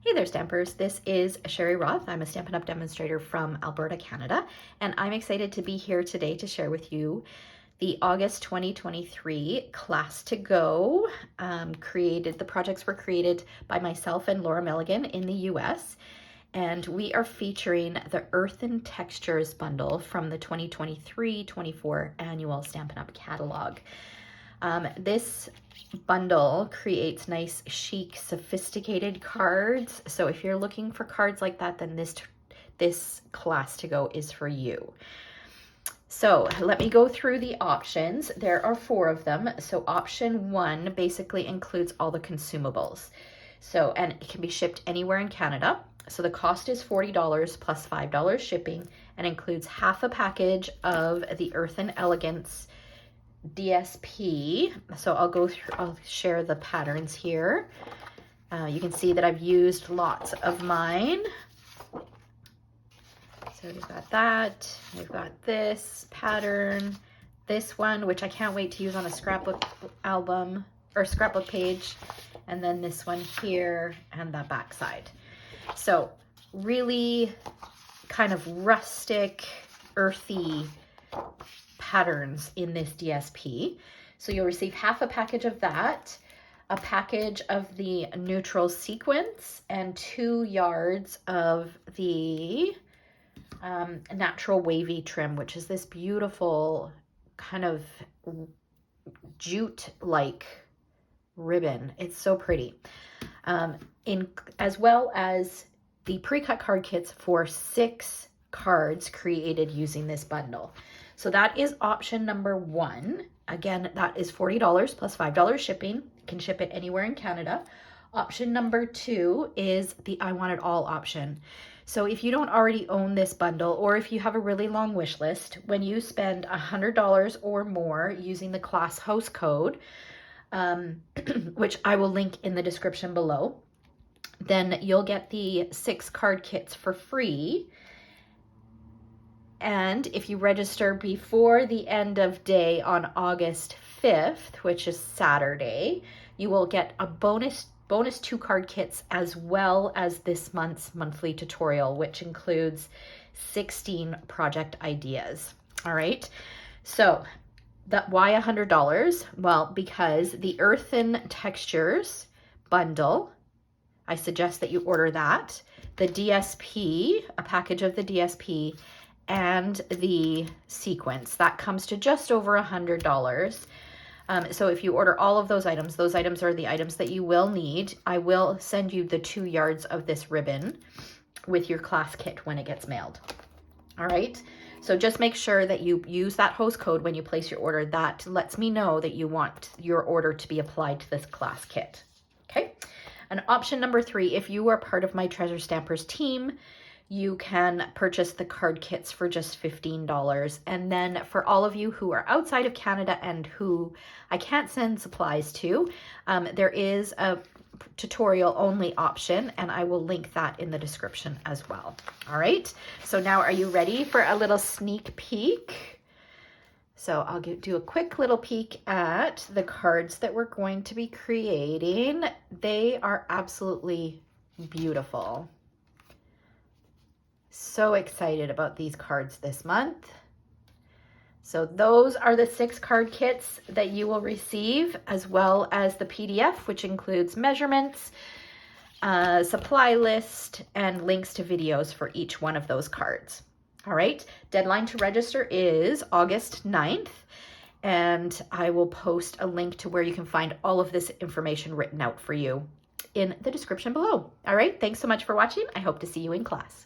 Hey there, Stampers. This is Sherry Roth. I'm a Stampin' Up! Demonstrator from Alberta, Canada, and I'm excited to be here today to share with you the August 2023 Class to Go. The projects were created by myself and Laura Milligan in the US, and we are featuring the Earthen Textures bundle from the 2023-24 annual Stampin' Up! Catalog. This bundle creates nice, chic, sophisticated cards. So if you're looking for cards like that, then this Class to Go is for you. So let me go through the options. There are 4 of them. So option 1 basically includes all the consumables. So, and it can be shipped anywhere in Canada. So the cost is $40 plus $5 shipping and includes half a package of the Earthen Elegance DSP. So I'll share the patterns here. You can see that I've used lots of mine. So we've got that, we've got this pattern, this one, which I can't wait to use on a scrapbook album or scrapbook page, and then this one here and the back side. So really kind of rustic, earthy patterns in this DSP. So you'll receive half a package of that, a package of the neutral sequence, and 2 yards of the natural wavy trim, which is this beautiful kind of jute-like ribbon. It's so pretty. As well as the pre-cut card kits for 6 cards created using this bundle. So that is option number 1. Again, that is $40 plus $5 shipping. You can ship it anywhere in Canada. Option number 2 is the I Want It All option. So if you don't already own this bundle, or if you have a really long wish list, when you spend $100 or more using the class host code, which I will link in the description below, then you'll get the 6 card kits for free. And if you register before the end of day on August 5th, which is Saturday, you will get a bonus 2 card kits, as well as this month's monthly tutorial, which includes 16 project ideas. All right. So why $100? Well, because the Earthen Textures bundle, I suggest that you order that. The DSP, a package of the DSP, and the sequence, that comes to just over $100. So if you order all of those items are the items that you will need. I will send you the 2 yards of this ribbon with your class kit when it gets mailed. All right. So just make sure that you use that host code when you place your order. That lets me know that you want your order to be applied to this class kit. Okay. And option number 3, if you are part of my Treasure Stampers team, you can purchase the card kits for just $15. And then for all of you who are outside of Canada and who I can't send supplies to, there is a tutorial only option, and I will link that in the description as well. All right, so now are you ready for a little sneak peek? So I'll do a quick little peek at the cards that we're going to be creating. They are absolutely beautiful. So excited about these cards this month. So those are the 6 card kits that you will receive, as well as the PDF, which includes measurements, supply list, and links to videos for each one of those cards. All right, deadline to register is August 9th, and I will post a link to where you can find all of this information written out for you in the description below. All right, thanks so much for watching. I hope to see you in class.